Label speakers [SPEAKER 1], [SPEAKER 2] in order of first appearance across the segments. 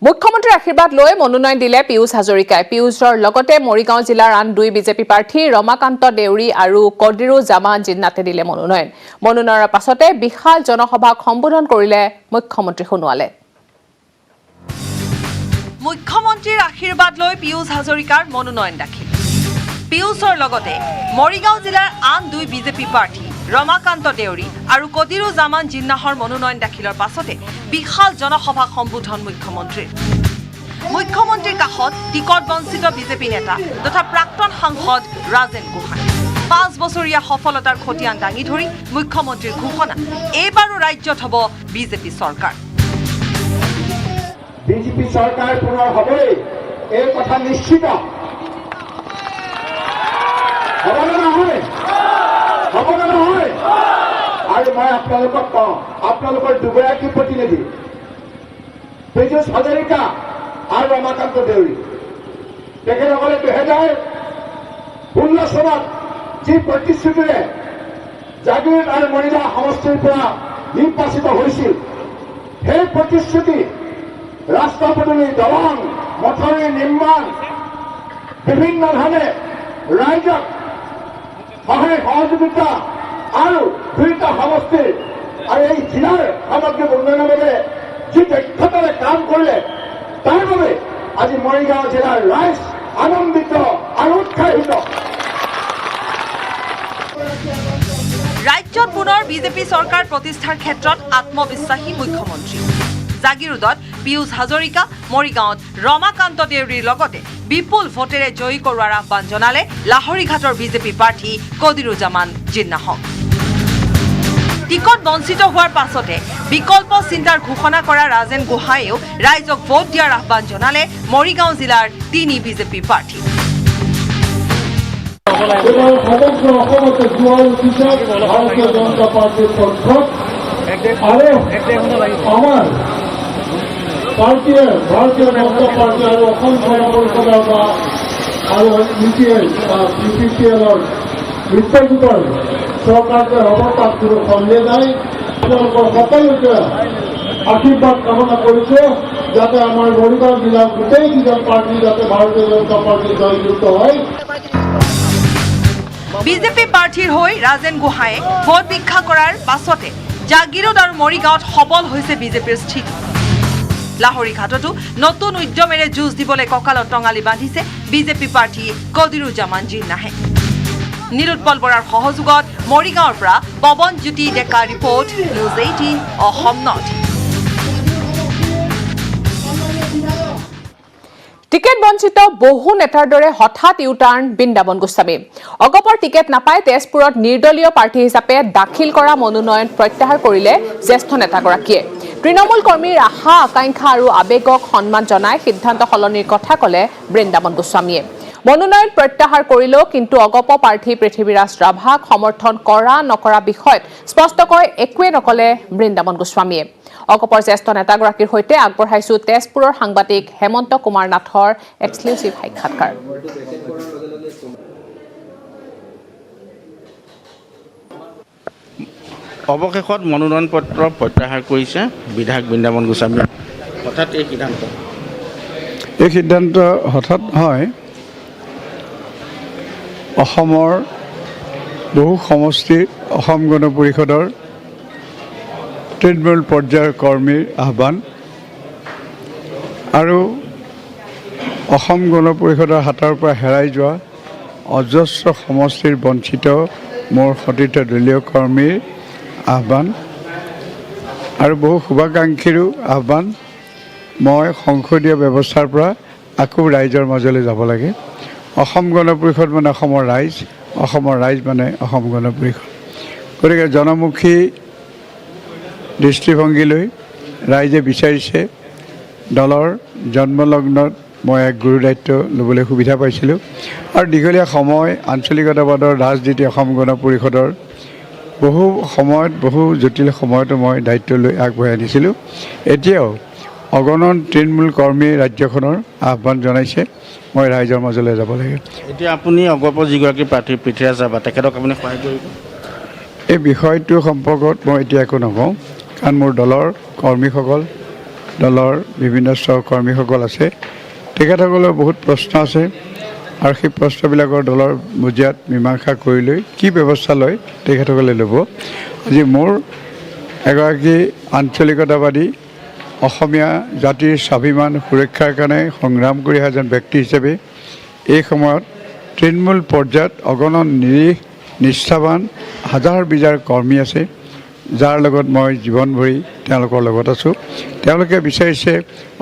[SPEAKER 1] মুখ্যমন্ত্ৰীৰ আশীৰ্বাদ লৈ মনোনয়ন দিলে পীয়ুষ হাজৰিকাই। পীয়ুষৰ লগতে মৰিগাঁও জিলাৰ আন 2 বিজেপি প্ৰাৰ্থী ৰমাকান্ত দেউৰী আৰু কদিৰুজামান জিন্নাতে দিলে মনোনয়ন। মনোনয়নৰ পাছতে বিশাল জনসভাক সম্বোধন কৰিলে মুখ্যমন্ত্ৰী সোণোৱালে।
[SPEAKER 2] মুখ্যমন্ত্ৰীৰ আশীৰ্বাদ লৈ পীয়ুষ হাজৰিকাৰ মনোনয়ন দাখিল। পীয়ুষৰ লগতে মৰিগাঁও জিলাৰ আন 2 বিজেপি প্ৰাৰ্থী ৰমাকান্ত দেউৰী আৰু কদিৰুজামান জিন্নাহৰ মনোনয়ন দাখিলৰ পাছতে বিশাল জনসভাক সম্বোধন মুখ্যমন্ত্ৰীৰ। মুখ্যমন্ত্ৰীৰ কাষত টিকট বঞ্চিত বিজেপি নেতা তথা প্ৰাক্তন সাংসদ ৰাজেন গোহাঁই। 5 বছৰীয়া সফলতাৰ খতিয়ান দাঙি ধৰি মুখ্যমন্ত্ৰীৰ ঘোষণা, এইবাৰো ৰাজ্যত হ'ব বিজেপি চৰকাৰ।
[SPEAKER 3] বিজেপি চৰকাৰ পুনৰ হ'বই, এই কথা নিশ্চিত। আৰু মই আপোনালোকক কওঁ, আপোনালোকৰ দুগৰাকী প্ৰতিনিধি পীয়ুষ হাজৰিকা আৰু ৰমাকান্ত দেউৰী, তেখেতসকলে 2019 চনত যি প্ৰতিশ্ৰুতিৰে জাগিৰোড আৰু মৰিগাঁও সমষ্টিৰ পৰা নিৰ্বাচিত হৈছিল, সেই প্ৰতিশ্ৰুতি ৰাস্তা পদূলি, দলং, মথাউৰি নিৰ্মাণ, বিভিন্ন ধৰণে ৰাইজক সহায় সহযোগিতা আৰু 2টা সমষ্টিৰ আৰু এই জিলাৰ সামগ্ৰিক উন্নয়নৰ বাবে যি দক্ষতাৰে কাম কৰিলে, তাৰ বাবে আজি মৰিগাঁও জিলাৰ ৰাইজ আনন্দিত আৰু উৎসাহিত।
[SPEAKER 2] ৰাজ্যত পুনৰ বিজেপি চৰকাৰ প্ৰতিষ্ঠাৰ ক্ষেত্ৰত আত্মবিশ্বাসী মুখ্যমন্ত্ৰী। জাগিৰোডত পীয়ুষ হাজৰিকা, মৰিগাঁৱত ৰমাকান্ত দেউৰীৰ লগতে বিপুল ভোটেৰে জয়ী কৰোৱাৰ আহ্বান জনালে লাহৰীঘাটৰ বিজেপি প্ৰাৰ্থী কদিৰুজামান জিন্নাহক। টিকট বঞ্চিত হোৱাৰ পাছতে বিকল্প চিন্তাৰ ঘোষণা কৰা ৰাজেন গোহাঁয়েও ৰাইজক ভোট দিয়াৰ আহ্বান জনালে মৰিগাঁও জিলাৰ 3 বিজেপি প্ৰাৰ্থী।
[SPEAKER 4] সমগ্ৰ অসমতে যোৱাৰ পিছত ভাৰতীয় জনতা পাৰ্টীৰ পক্ষত আৰু আমাৰ পাৰ্টীয়ে ভাৰতীয় জনতা পাৰ্টী আৰু অসম গণ পৰিষদৰ আৰু UPL বা BPCLৰ মিত্ৰজোঁটৰ চৰকাৰকে হ'ব, তাত কোনো সন্দেহ নাই। তেওঁলোকৰ সকলোকে আশীৰ্বাদ কামনা কৰিছোঁ, যাতে আমাৰ মৰিগাঁও জিলাৰ গোটেইকেইজন পাৰ্টী যাতে ভাৰতীয় জনতা পাৰ্টী জয়যুক্ত হয়।
[SPEAKER 2] বিজেপি প্ৰাৰ্থীৰ হৈ ৰাজেন গোহাঁয়ে ভোট ভিক্ষা কৰাৰ পাছতে জাগিৰোড আৰু মৰিগাঁৱত সবল হৈছে বিজেপিৰ স্থিতি। লাহৰীঘাটতো নতুন উদ্যমেৰে যুঁজ দিবলৈ কঁকালত টঙালি বান্ধিছে বিজেপি প্ৰাৰ্থী কদিৰুজামান জিন্নাহে। নিৰুৎপল বৰাৰ সহযোগত মৰিগাঁৱৰ পৰা Pawanjyoti Deka report, news 18 Assam north.
[SPEAKER 1] Ticket বঞ্চিত বহু নেতাৰ দৰে হঠাৎ ইউটাৰ্ণ বৃন্দাবন গোস্বামী। অগপৰ টিকেট নাপাই তেজপুৰত নিৰ্দলীয় প্ৰাৰ্থী হিচাপে দাখিল কৰা মনোনয়ন প্ৰত্যাহাৰ কৰিলে জ্যেষ্ঠ নেতাগৰাকীয়ে। তৃণমূল কৰ্মীৰ আশা আকাংক্ষা আৰু আৱেগক সন্মান জনাই সিদ্ধান্ত সলনিৰ কথা ক'লে বৃন্দাবন গোস্বামীয়ে। মনোনয়ন প্ৰত্যাহাৰ কৰিলেও কিন্তু অগপ প্ৰাৰ্থী পৃথিৱীৰাজ ৰাভাক সমৰ্থন কৰা নকৰা বিষয়ত স্পষ্টকৈ একোৱে নকলে বৃন্দাবন গোস্বামীয়ে। অগপৰ জ্যেষ্ঠ নেতাগৰাকীৰ সৈতে আগবঢ়াইছো তেজপুৰৰ সাংবাদিক হেমন্ত কুমাৰ নাথৰ এক্সক্লুচিভ সাক্ষাৎকাৰ।
[SPEAKER 5] অৱশেষত মনোনয়ন পত্ৰ প্ৰত্যাহাৰ কৰিছে বিধায়ক বৃন্দাবন গোস্বামী। হঠাৎ এই
[SPEAKER 4] সিদ্ধান্ত হঠাৎ হয়। অসমৰ বহু সমষ্টি অসম গণ পৰিষদৰ তৃণমূল পৰ্যায়ৰ কৰ্মীৰ আহ্বান আৰু অসম গণ পৰিষদৰ হাতৰ পৰা হেৰাই যোৱা অজস্ৰ সমষ্টিৰ বঞ্চিত মোৰ সতীৰ্থ দলীয় কৰ্মীৰ আহ্বান আৰু বহু শুভাকাংক্ষীৰো আহ্বান। মই সংসদীয় ব্যৱস্থাৰ পৰা আকৌ ৰাইজৰ মাজলৈ যাব লাগে। অসম গণ পৰিষদ মানে অসমৰ ৰাইজ মানে অসম গণ পৰিষদ। গতিকে জনমুখী দৃষ্টিভংগীলৈ ৰাইজে বিচাৰিছে। দলৰ জন্মলগ্নত মই এক গুৰু দায়িত্ব ল'বলৈ সুবিধা পাইছিলোঁ আৰু দীঘলীয়া সময় আঞ্চলিকতাবাদৰ ৰাজনীতি অসম গণ পৰিষদৰ বহু সময়ত বহু জটিল সময়তো মই দায়িত্ব লৈ আগবঢ়াই আনিছিলোঁ। এতিয়াও অগণন তৃণমূল কৰ্মী ৰাজ্যখনৰ আহ্বান জনাইছে, মই ৰাইজৰ মাজলৈ যাব লাগে।
[SPEAKER 5] এতিয়া আপুনি অগপৰ যিগৰাকী প্ৰাৰ্থী পৃথিৱীৰাজ ৰাভা, তেখেতক আপুনি সহায় কৰিব?
[SPEAKER 4] এই বিষয়টো সম্পৰ্কত মই এতিয়া একো নকওঁ, কাৰণ মোৰ দলৰ কৰ্মীসকল
[SPEAKER 6] দলৰ বিভিন্ন সহকৰ্মীসকল আছে তেখেতসকলৰ বহুত প্ৰশ্ন আছে আৰু সেই প্ৰশ্নবিলাকৰ দলৰ মজিয়াত মীমাংসা কৰি লৈ কি ব্যৱস্থা লয় তেখেতসকলে ল'ব আজি মোৰ এগৰাকী আঞ্চলিকতাবাদী অসমীয়া জাতিৰ স্বাভিমান সুৰক্ষাৰ কাৰণে সংগ্ৰাম কৰি অহা এজন ব্যক্তি হিচাপে এই সময়ত তৃণমূল পৰ্যায়ত অগণন নিৰীহ নিষ্ঠাবান হাজাৰ বিজাৰ কৰ্মী আছে যাৰ লগত মই জীৱন ভৰি তেওঁলোকৰ লগত আছোঁ তেওঁলোকে বিচাৰিছে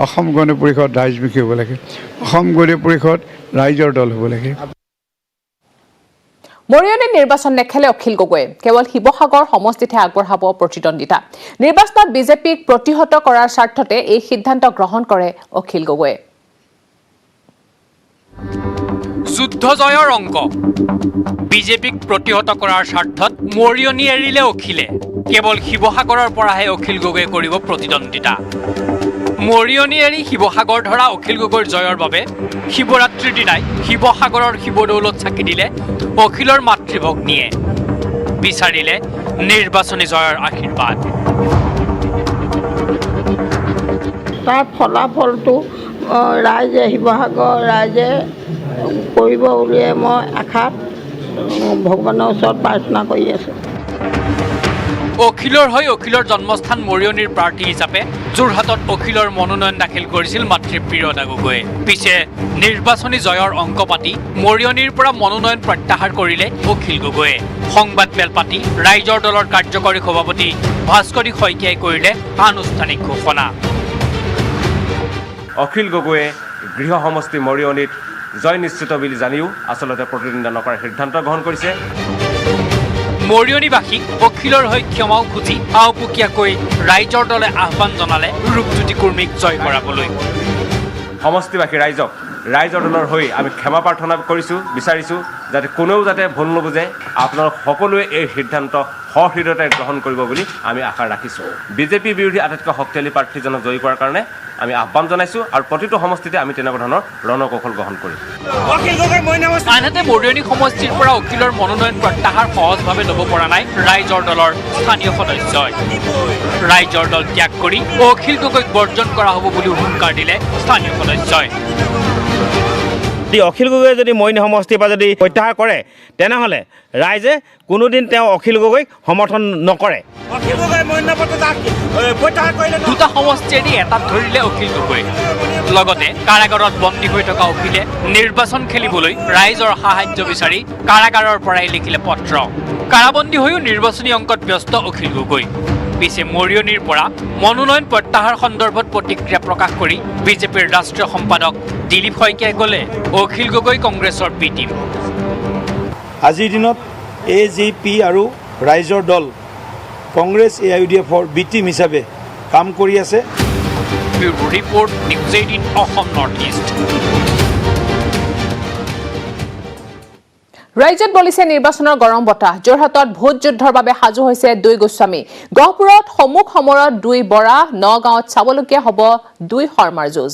[SPEAKER 6] অসম গণ পৰিষদ ৰাজমুখী হ'ব লাগে অসম গণ পৰিষদ ৰাইজৰ দল হ'ব লাগে
[SPEAKER 1] মৰিয়নি নিৰ্বাচন নেখেলে অখিল গগৈয়ে কেৱল শিৱসাগৰ সমষ্টিতহে আগবঢ়াব প্ৰতিদ্বন্দ্বিতা নিৰ্বাচনত বিজেপিক প্ৰতিহত কৰাৰ স্বাৰ্থতে এই সিদ্ধান্ত গ্ৰহণ কৰে অখিল গগৈয়ে
[SPEAKER 7] যুদ্ধ জয়ৰ অংক বিজেপিক প্ৰতিহত কৰাৰ স্বাৰ্থত মৰিয়নি এৰিলে অখিলে কেৱল শিৱসাগৰৰ পৰাহে অখিল গগৈয়ে কৰিব প্ৰতিদ্বন্দ্বিতা মৰিয়নি এৰি শিৱসাগৰ ধৰা অখিল গগৈৰ জয়ৰ বাবে শিৱৰাত্ৰিৰ দিনাই শিৱসাগৰৰ শিৱদৌলত চাকি দিলে অখিলৰ মাতৃভগ্নীয়ে বিচাৰিলে নিৰ্বাচনী জয়ৰ আশীৰ্বাদ
[SPEAKER 8] তাৰ ফলাফলটো ৰাইজে শিৱসাগৰ ৰাইজে কৰিব বুলিয়ে মই আশাত ভগৱানৰ ওচৰত প্ৰাৰ্থনা কৰি আছোঁ
[SPEAKER 7] অখিলৰ হৈ অখিলৰ জন্মস্থান মৰিয়নিৰ প্ৰাৰ্থী হিচাপে যোৰহাটত অখিলৰ মনোনয়ন দাখিল কৰিছিল মাতৃ প্ৰিয়তা গগৈয়ে পিছে নিৰ্বাচনী জয়ৰ অংক পাতি মৰিয়নিৰ পৰা মনোনয়ন প্ৰত্যাহাৰ কৰিলে অখিল গগৈয়ে সংবাদমেল পাতি ৰাইজৰ দলৰ কাৰ্যকৰী সভাপতি ভাস্কৰী শইকীয়াই কৰিলে আনুষ্ঠানিক ঘোষণা
[SPEAKER 9] অখিল গগৈয়ে গৃহ সমষ্টি মৰিয়নিত জয় নিশ্চিত বুলি জানিও আচলতে প্ৰতিদ্বন্দ্বিতা নকৰাৰ সিদ্ধান্ত গ্ৰহণ কৰিছে
[SPEAKER 7] মৰিয়নিবাসীক অখিলৰ হৈ ক্ষমাও খুজি আওপুকীয়াকৈ ৰাইজৰ দলে আহ্বান জনালে ৰূপজ্যোতি কুৰ্মীক জয় কৰাবলৈ
[SPEAKER 9] সমষ্টিবাসী ৰাইজৰ দলৰ হৈ আমি ক্ষমা প্ৰাৰ্থনা কৰিছোঁ বিচাৰিছোঁ যাতে কোনেও যাতে ভুল নুবুজে আপোনালোক সকলোৱে এই সিদ্ধান্ত সহৃদয়তে গ্ৰহণ কৰিব বুলি আমি আশা ৰাখিছোঁ বিজেপি বিৰোধী আটাইতকৈ শক্তিশালী প্ৰাৰ্থীজনক জয়ী কৰাৰ কাৰণে আমি আহ্বান জনাইছোঁ আৰু প্ৰতিটো সমষ্টিতে আমি তেনেকুৱা ধৰণৰ ৰণকৌশল গ্ৰহণ কৰিম
[SPEAKER 7] আনহাতে মৰিয়নি সমষ্টিৰ পৰা অখিলৰ মনোনয়ন প্ৰত্যাহাৰ সহজভাৱে ল'ব পৰা নাই ৰাইজৰ দলৰ স্থানীয় সদস্যই ৰাইজৰ দল ত্যাগ কৰি অখিল গগৈক বৰ্জন কৰা হ'ব বুলি হুংকাৰ দিলে স্থানীয় সদস্যই
[SPEAKER 5] অখিল গগৈয়ে যদি মৰিয়নি সমষ্টিৰ পৰা যদি প্ৰত্যাহাৰ কৰে তেনেহ'লে ৰাইজে কোনোদিন তেওঁ অখিল গগৈক সমৰ্থন নকৰে
[SPEAKER 7] দুটা সমষ্টি এৰি এটাত ধৰিলে অখিল গগৈ লগতে কাৰাগাৰত বন্দী হৈ থকা অখিলে নিৰ্বাচন খেলিবলৈ ৰাইজৰ সাহায্য বিচাৰি কাৰাগাৰৰ পৰাই লিখিলে পত্ৰ কাৰাবন্দী হৈও নিৰ্বাচনী অংকত ব্যস্ত অখিল গগৈ পিছে মৰিয়নিৰ পৰা মনোনয়ন প্ৰত্যাহাৰ সন্দৰ্ভত প্ৰতিক্ৰিয়া প্ৰকাশ কৰি বিজেপিৰ ৰাষ্ট্ৰীয় সম্পাদক দিলীপ শইকীয়াই ক'লে অখিল গগৈ কংগ্ৰেছৰ বি টিম
[SPEAKER 10] আজিৰ দিনত AJP আৰু ৰাইজৰ দল কংগ্ৰেছ AIUDFৰ বি টিম হিচাপে কাম কৰি আছে
[SPEAKER 7] report news 18 Assam north east
[SPEAKER 1] ৰাজ্যত বলিছে নিৰ্বাচনৰ গৰম বতাহ যোৰহাটত ভোট যুদ্ধৰ বাবে সাজু হৈছে 2 গোস্বামী গহপুৰত সমুখ সমৰত 2 বৰা নগাঁৱত চাবলকীয়া হ'ব 2 শৰ্মাৰ যুঁজ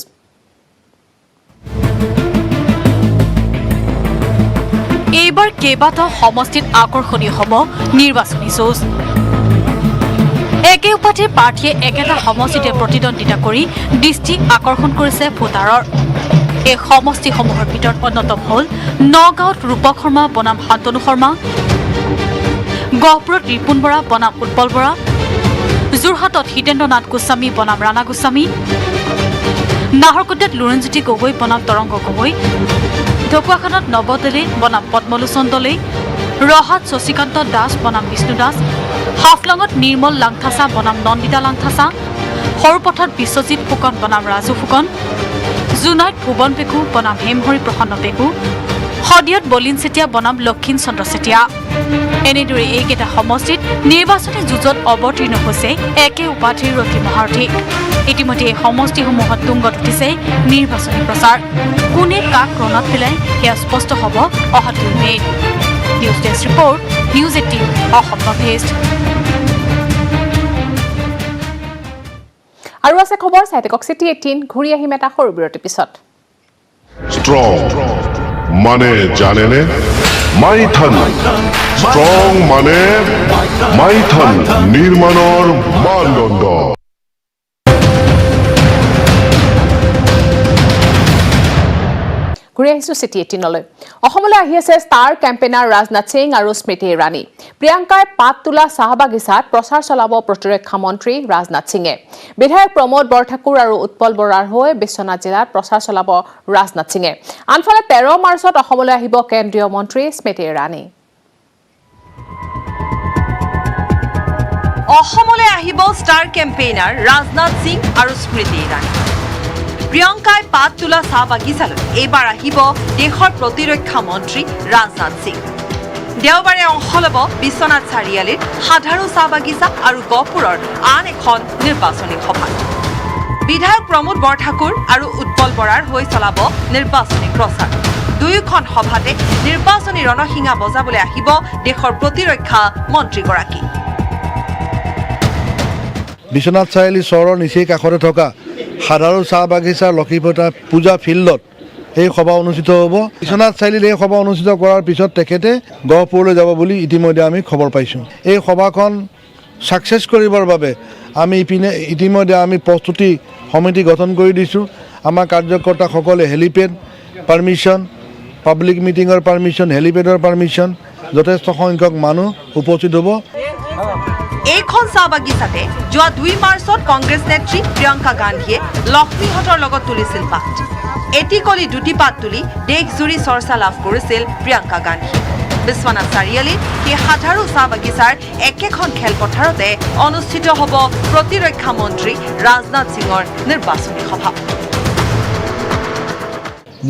[SPEAKER 11] এইবাৰ কেইবাটাও সমষ্টিত আকৰ্ষণীয় হ'ব নিৰ্বাচনী যুঁজ একে উপাধিৰ প্ৰাৰ্থীয়ে একেটা সমষ্টিতে প্ৰতিদ্বন্দ্বিতা কৰি দৃষ্টি আকৰ্ষণ কৰিছে ভোটাৰৰ এই সমষ্টিসমূহৰ ভিতৰত অন্যতম হ'ল নগাঁৱত ৰূপক শৰ্মা বনাম শান্তনু শৰ্মা গহপুৰত ৰিপুণ বৰা বনাম উৎপল বৰা যোৰহাটত হিতেন্দ্ৰ নাথ গোস্বামী বনাম ৰাণা গোস্বামী নাহৰকটীয়াত লুৰণজ্যোতি গগৈ বনাম তৰংগ গগৈ ঢকুৱাখানাত নৱদলে বনাম পদ্মলোচন দলে ৰহাত শশীকান্ত দাস বনাম বিষ্ণু দাস হাফলঙত নিৰ্মল লাংথাচা বনাম নন্দিতা লাংথাচা সৰুপথাৰত বিশ্বজিৎ ফুকন বনাম ৰাজু ফুকন জুনাইত ভুৱন পেকু বনাম হেমহৰি প্ৰসন্ন পেকু শদিয়াত বলিন চেতিয়া বনাম লক্ষীণ চন্দ্ৰ চেতিয়া এনেদৰে এইকেইটা সমষ্টিত নিৰ্বাচনী যুঁজত অৱতীৰ্ণ হৈছে একে উপাধিৰ ৰথী মহাৰথী ইতিমধ্যে এই সমষ্টিসমূহত তুংগত উঠিছে নিৰ্বাচনী প্ৰচাৰ কোনে কাক ৰণত পেলায় সেয়া স্পষ্ট হ'ব অহা 2 মে'ত news desk report news 18 Assam north east
[SPEAKER 1] আৰু আছে খবৰ চাই থাকক চিটি 18 ঘূৰি আহিম এটা সৰু বিৰতিৰ পিছত
[SPEAKER 12] স্ট্ৰং মানে জানেনে মাইথান স্ট্ৰং মানে মাইথান নিৰ্মাণৰ মানদণ্ড
[SPEAKER 1] ঘূৰি আহিছোঁ চিটি 18লৈ অসমলৈ আহি আছে ষ্টাৰ কেম্পেইনাৰ ৰাজনাথ সিং আৰু স্মৃতি ইৰাণী প্ৰিয়ংকাই পাত তোলা চাহ বাগিচাত প্ৰচাৰ চলাব প্ৰতিৰক্ষা মন্ত্ৰী ৰাজনাথ সিঙে বিধায়ক প্ৰমোদ বৰঠাকুৰ আৰু উৎপল বৰাৰ হৈ বিশ্বনাথ জিলাত প্ৰচাৰ চলাব ৰাজনাথ সিঙে আনফালে 13 মাৰ্চত অসমলৈ আহিব কেন্দ্ৰীয় মন্ত্ৰী স্মৃতি ইৰাণী
[SPEAKER 2] অসমলৈ আহিব ষ্টাৰ কেম্পেইনাৰ ৰাজনাথ সিং আৰু স্মৃতি ইৰাণী প্ৰিয়ংকাই পাত তোলা চাহ বাগিচালৈ এইবাৰ আহিব দেশৰ প্ৰতিৰক্ষা মন্ত্ৰী ৰাজনাথ সিং দেওবাৰে অংশ ল'ব বিশ্বনাথ চাৰিআলিৰ সাধাৰু চাহ বাগিচা আৰু গহপুৰৰ আন এখন নিৰ্বাচনী সভাত বিধায়ক প্ৰমোদ বৰঠাকুৰ আৰু উৎপল বৰাৰ হৈ চলাব নিৰ্বাচনী প্ৰচাৰ দুয়োখন সভাতে নিৰ্বাচনী ৰণসিঙা বজাবলৈ আহিব দেশৰ প্ৰতিৰক্ষা মন্ত্ৰীগৰাকী
[SPEAKER 10] বিশ্বনাথ চাৰিআলি চহৰৰ নিচেই কাষতে থকা সাধাৰু চাহ বাগিচাৰ লক্ষীপতা পূজা ফিল্ডত এই সভা অনুষ্ঠিত হ'ব বিশ্বনাথ চাৰিআলিত এই সভা অনুষ্ঠিত কৰাৰ পিছত তেখেতে গহপুৰলৈ যাব বুলি ইতিমধ্যে আমি খবৰ পাইছোঁ এই সভাখন ছাকচেছ কৰিবৰ বাবে আমি ইতিমধ্যে আমি প্ৰস্তুতি সমিতি গঠন কৰি দিছোঁ আমাৰ কাৰ্যকৰ্তাসকলে হেলিপেড পাৰ্মিশ্যন পাব্লিক মিটিঙৰ পাৰ্মিশ্যন হেলিপেডৰ পাৰ্মিশ্যন যথেষ্ট সংখ্যক মানুহ উপস্থিত হ'ব
[SPEAKER 2] এইখন চাহ বাগিচাতে যোৱা 2 মাৰ্চত কংগ্ৰেছ নেত্ৰী প্ৰিয়ংকা গান্ধীয়ে লক্ষ্মীহঁতৰ লগত তুলিছিল পাত এটি কলি দুটি পাত তুলি দেশজুৰি চৰ্চা লাভ কৰিছিল প্ৰিয়ংকা গান্ধী বিশ্বনাথ চাৰিআলিত সেই সাধাৰু চাহ বাগিচাৰ একেখন খেলপথাৰতে অনুষ্ঠিত হ'ব প্ৰতিৰক্ষা মন্ত্ৰী ৰাজনাথ সিঙৰ নিৰ্বাচনী সভা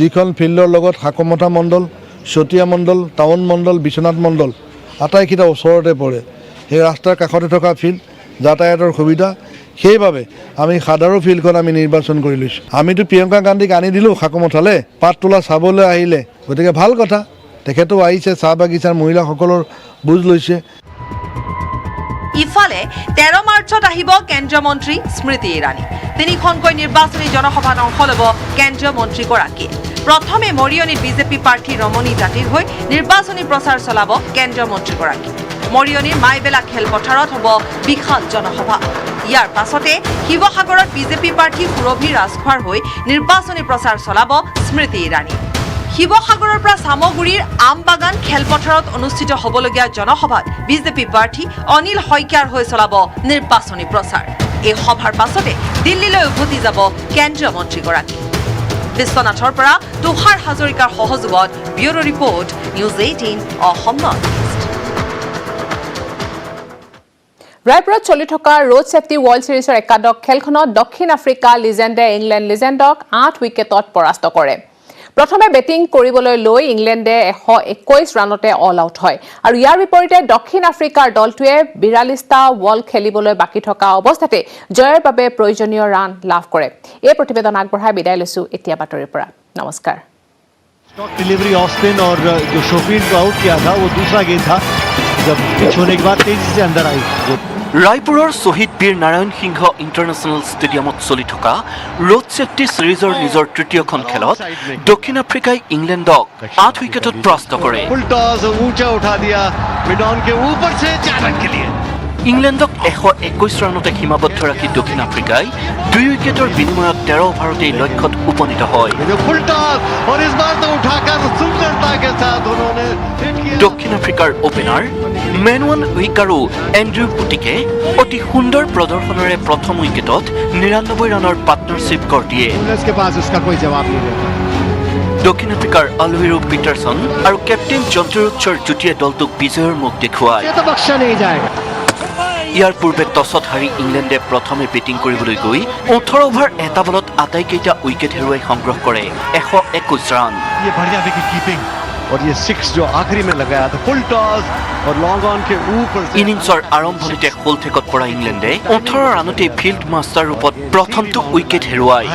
[SPEAKER 10] যিখন ফিল্ডৰ লগত হাকমথা মণ্ডল চতিয়া মণ্ডল টাউন মণ্ডল বিশ্বনাথ মণ্ডল আটাইকেইটা ওচৰতে পৰে সেই ৰাস্তাৰ কাষতে থকা ফিল্ড যাতায়াতৰ সুবিধা সেইবাবে আমি সাধাৰু ফিল্ডখন আমি নিৰ্বাচন কৰি লৈছোঁ আমিতো প্ৰিয়ংকা গান্ধীক আনি দিলোঁ হাকমথালৈ পাত তোলা চাবলৈ আহিলে গতিকে ভাল কথা তেখেতো আহিছে চাহ বাগিচাৰ মহিলাসকলৰ বুজ লৈছে
[SPEAKER 2] ইফালে 13 মাৰ্চত আহিব কেন্দ্ৰীয় মন্ত্ৰী স্মৃতি ইৰাণী তিনিখনকৈ নিৰ্বাচনী জনসভাত অংশ ল'ব কেন্দ্ৰীয় মন্ত্ৰীগৰাকীয়ে প্ৰথমে মৰিয়নীত বিজেপি প্ৰাৰ্থী ৰমণী তাঁতীৰ হৈ নিৰ্বাচনী প্ৰচাৰ চলাব কেন্দ্ৰীয় মন্ত্ৰীগৰাকী মৰিয়নীৰ মাইবেলা খেলপথাৰত হ'ব বিশাল জনসভা ইয়াৰ পাছতে শিৱসাগৰত বিজেপি প্ৰাৰ্থী সুৰভি ৰাজখোৱাৰ হৈ নিৰ্বাচনী প্ৰচাৰ চলাব স্মৃতি ইৰাণী শিৱসাগৰৰ পৰা চামগুৰিৰ আমবাগান খেলপথাৰত অনুষ্ঠিত হ'বলগীয়া জনসভাত বিজেপি প্ৰাৰ্থী অনিল শইকীয়াৰ হৈ চলাব নিৰ্বাচনী প্ৰচাৰ এই সভাৰ পাছতে দিল্লীলৈ উভতি যাব কেন্দ্ৰীয় মন্ত্ৰীগৰাকী বিশ্বনাথৰ পৰা তুষাৰ হাজৰিকাৰ সহযোগত bureau' report news 18 Assam north east
[SPEAKER 1] ৰায়পুৰত চলি থকা ৰোড ছেফটি ৱৰ্ল্ড ছিৰিজৰ একাদশ খেলখনত দক্ষিণ আফ্ৰিকা লিজেণ্ডে ইংলেণ্ড লিজেণ্ডক 8 উইকেটত পৰাস্ত কৰে প্ৰথমে বেটিং কৰিবলৈ লৈ ইংলেণ্ডে 121 ৰানতে অল আউট হয় আৰু ইয়াৰ বিপৰীতে দক্ষিণ আফ্ৰিকাৰ দলটোৱে 42টা বল খেলিবলৈ বাকি থকা অৱস্থাতে জয়ৰ বাবে প্ৰয়োজনীয় ৰান লাভ কৰে এই প্ৰতিবেদন আগবঢ়াই বিদায় লৈছো এতিয়া বাতৰিৰ পৰা নমস্কাৰ
[SPEAKER 13] डिलीवरी ऑफ स्पिन और जो शोफील्ड को आउट किया था वो दूसरा गेंद था जब पिच होने के बाद तेजी से अंदर आई
[SPEAKER 14] ৰায়পুৰৰ শ্বহীদ বীৰ নাৰায়ণ সিংহ ইণ্টাৰনেশ্যনেল ষ্টেডিয়ামত চলি থকা ৰোড ছেফটি ছিৰিজৰ নিজৰ তৃতীয়খন খেলত দক্ষিণ আফ্ৰিকাই ইংলেণ্ডক 8 উইকেটত পৰাস্ত কৰে ইংলেণ্ডক 121 ৰানতে সীমাবদ্ধ ৰাখি দক্ষিণ আফ্ৰিকাই 2 উইকেটৰ বিনিময়ত 13 অভাৰতে লক্ষ্যত উপনীত হয় দক্ষিণ আফ্ৰিকাৰ অপেনাৰ মেনুৱান উইক আৰু এণ্ড্ৰু পুটিকে অতি সুন্দৰ প্ৰদৰ্শনেৰে প্ৰথম উইকেটত 99 ৰানৰ পাৰ্টনাৰশ্বিপ গঢ় দিয়ে দক্ষিণ আফ্ৰিকাৰ অলভিৰো পিটাৰছন আৰু কেপ্টেইন জন্টু ৰুটছৰ যুটীয়ে দলটোক বিজয়ৰ মুখ দেখুৱায় ইয়াৰ পূৰ্বে টছত হাৰি ইংলেণ্ডে প্ৰথমে বেটিং কৰিবলৈ গৈ 18 অভাৰ এটা বলত আটাইকেইটা উইকেট হেৰুৱাই সংগ্ৰহ কৰে 121 ৰান ইনিংছৰ আৰম্ভণিতে হোলঠেকত পৰা ইংলেণ্ডে 18 ৰানতে ফিল্ড মাষ্টাৰ ৰূপত প্ৰথমটো উইকেট হেৰুৱায়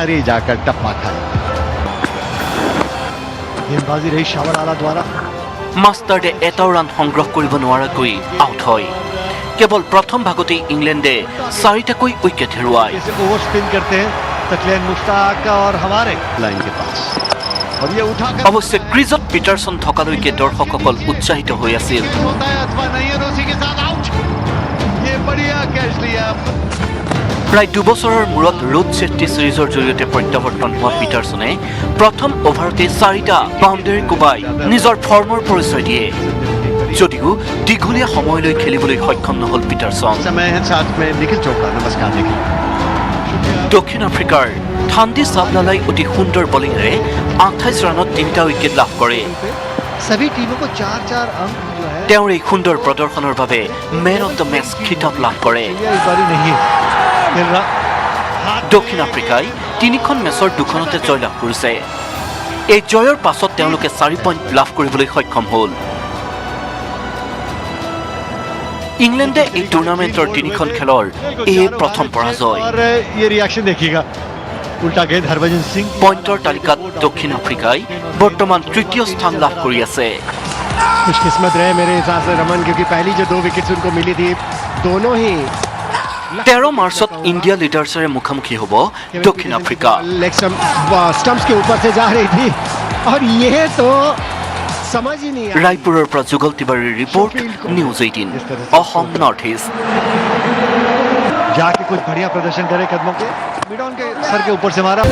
[SPEAKER 14] মাষ্টাৰে এটাও ৰান সংগ্ৰহ কৰিব নোৱাৰাকৈ আউট হয় কেৱল প্ৰথম ভাগতে ইংলেণ্ডে 4টাকৈ উইকেট হেৰুৱায় অৱশ্যে ক্ৰিজত পিটাৰছন থকালৈকে দৰ্শকসকল উৎসাহিত হৈ আছিল প্ৰায় 2 বছৰৰ মূৰত ৰোড ছেফটি ছিৰিজৰ জৰিয়তে প্ৰত্যাৱৰ্তন হোৱা পিটাৰছনে প্ৰথম অভাৰতে 4টা বাউণ্ডেৰী কোবাই নিজৰ ফৰ্মৰ পৰিচয় দিয়ে যদিও দীঘলীয়া সময়লৈ খেলিবলৈ সক্ষম নহ'ল পিটাৰছন দক্ষিণ আফ্ৰিকাৰ থান্দি চাবলালাই অতি সুন্দৰ বলিঙেৰে 28 ৰানত 3টা উইকেট লাভ কৰে তেওঁৰ এই সুন্দৰ প্ৰদৰ্শনৰ বাবে মেন অফ দ্য মেচ খিতাপ লাভ কৰে দক্ষিণ আফ্ৰিকাই 3খন মেচৰ 2খনতে জয় লাভ কৰিছে এই জয়ৰ পাছত তেওঁলোকে 4 পইণ্ট লাভ কৰিবলৈ সক্ষম হ'ল ইংলেণ্ডে এই টুৰ্ণামেণ্টৰ 3খন খেলৰ এই প্ৰথম পৰাজয় পইণ্টৰ তালিকাত দক্ষিণ আফ্ৰিকাই বৰ্তমান 3য় স্থান লাভ কৰি আছে
[SPEAKER 13] खुशकिस्मत रहे मेरे हिसाब से रमन क्योंकि पहली जो 2 विकेट्स उनको मिली थी दोनों ही
[SPEAKER 14] 13 मार्चत इंडिया लीडर्सरे मुखामुखी হ'ব दक्षिण अफ्रीका
[SPEAKER 13] लेग स्टंप्स के ऊपर से जा रही थी और ये तो समझ ही नहीं आया
[SPEAKER 14] रायपुरर পৰা जुगल तिवारीৰ report news 18 Assam north east
[SPEAKER 13] जाके कुछ बढ़िया प्रदर्शन करे कदमों के मिड ऑन के सर के ऊपर से मारा